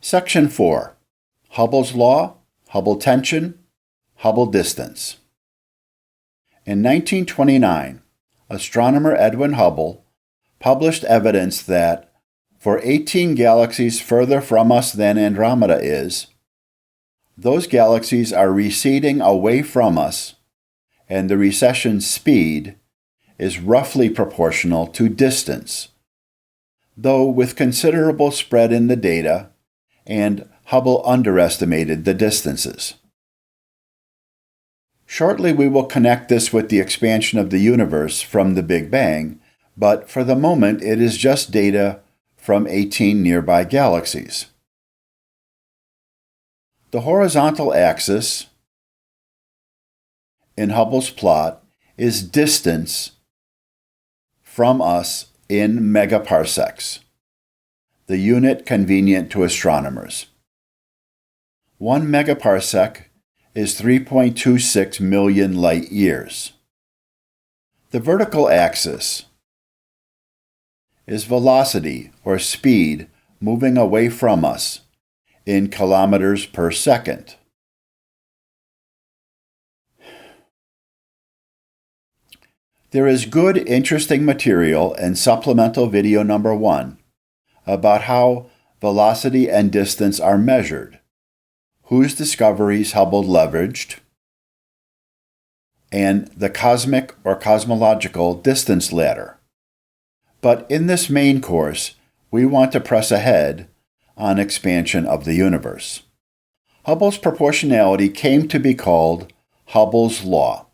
Section 4. Hubble's Law, Hubble Tension, Hubble Distance. In 1929, astronomer Edwin Hubble published evidence that, for 18 galaxies further from us than Andromeda is, those galaxies are receding away from us, and the recession speed is roughly proportional to distance, though with considerable spread in the data, and Hubble underestimated the distances. Shortly we will connect this with the expansion of the universe from the Big Bang, but for the moment it is just data from 18 nearby galaxies. The horizontal axis in Hubble's plot is distance from us in megaparsecs, the unit convenient to astronomers. 1 megaparsec is 3.26 million light years. The vertical axis is velocity or speed moving away from us in kilometers per second. There is good, interesting material in supplemental video number 1 about how velocity and distance are measured, whose discoveries Hubble leveraged, and the cosmic or cosmological distance ladder. But in this main course, we want to press ahead on expansion of the universe. Hubble's proportionality came to be called Hubble's Law,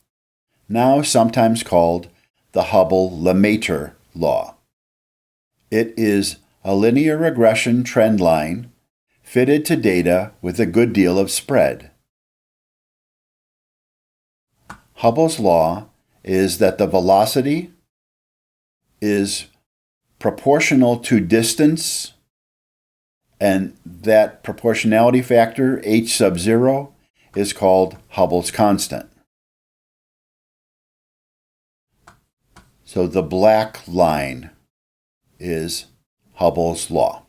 now sometimes called the Hubble-Lemaitre law. It is a linear regression trend line fitted to data with a good deal of spread. Hubble's law is that the velocity is proportional to distance, and that proportionality factor, h sub 0, is called Hubble's constant. So the black line is Hubble's law.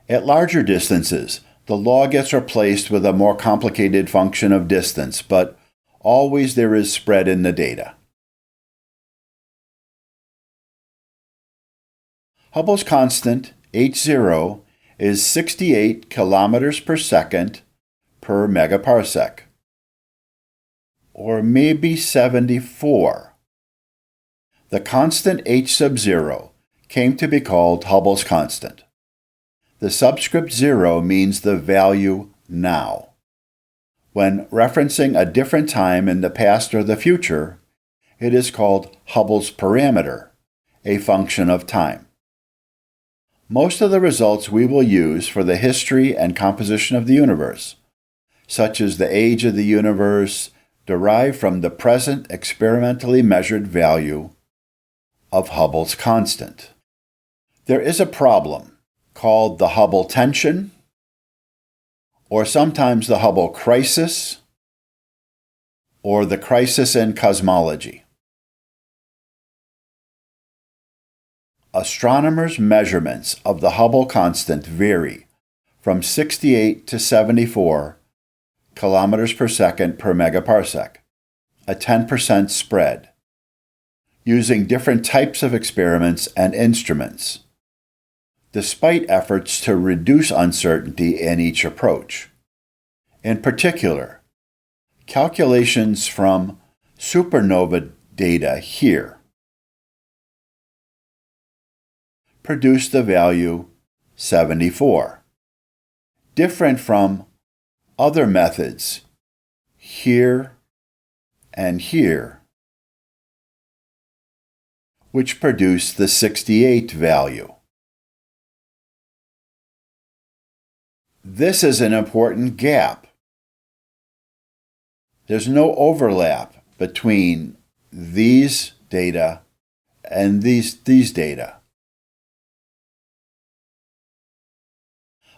At larger distances, the law gets replaced with a more complicated function of distance, but always there is spread in the data. Hubble's constant, h0, is 68 kilometers per second per megaparsec, or maybe 74. The constant h sub 0 came to be called Hubble's constant. The subscript 0 means the value now. When referencing a different time in the past or the future, it is called Hubble's parameter, a function of time. Most of the results we will use for the history and composition of the universe, such as the age of the universe, derive from the present experimentally measured value of Hubble's constant. There is a problem called the Hubble tension, or sometimes the Hubble crisis, or the crisis in cosmology. Astronomers' measurements of the Hubble constant vary from 68 to 74 kilometers per second per megaparsec, a 10% spread, using different types of experiments and instruments, despite efforts to reduce uncertainty in each approach. In particular, calculations from supernova data here produce the value 74, different from other methods here and here, which produce the 68 value. This is an important gap. There's no overlap between these data and these data.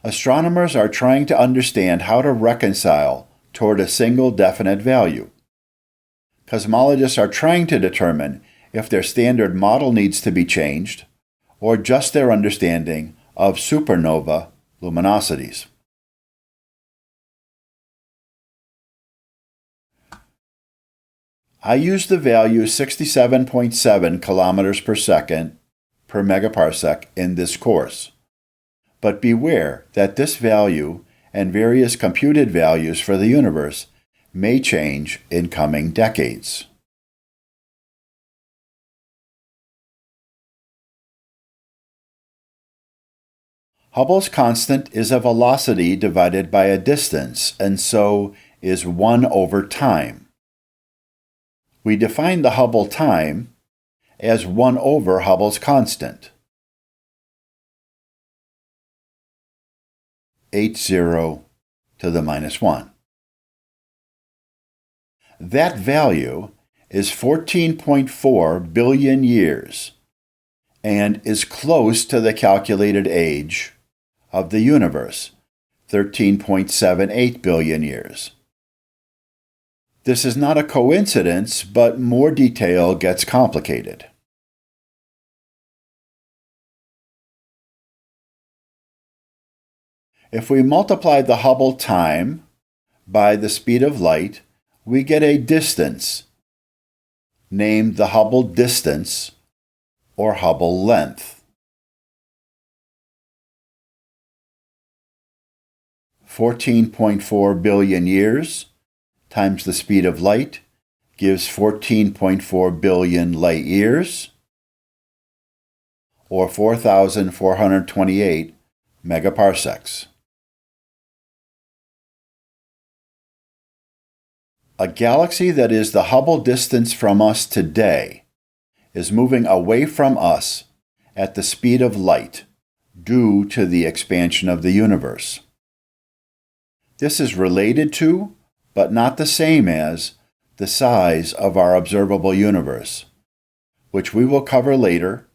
Astronomers are trying to understand how to reconcile toward a single definite value. Cosmologists are trying to determine if their standard model needs to be changed, or just their understanding of supernova luminosities. I use the value 67.7 kilometers per second per megaparsec in this course, but beware that this value and various computed values for the universe may change in coming decades. Hubble's constant is a velocity divided by a distance, and so is 1 over time. We define the Hubble time as 1 over Hubble's constant, h0 to the minus 1. That value is 14.4 billion years and is close to the calculated age of the universe, 13.78 billion years. This is not a coincidence, but more detail gets complicated. If we multiply the Hubble time by the speed of light, we get a distance, named the Hubble distance or Hubble length. 14.4 billion years times the speed of light gives 14.4 billion light years, or 4,428 megaparsecs. A galaxy that is the Hubble distance from us today is moving away from us at the speed of light due to the expansion of the universe. This is related to, but not the same as, the size of our observable universe, which we will cover later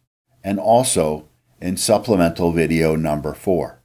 and also in supplemental video number 4.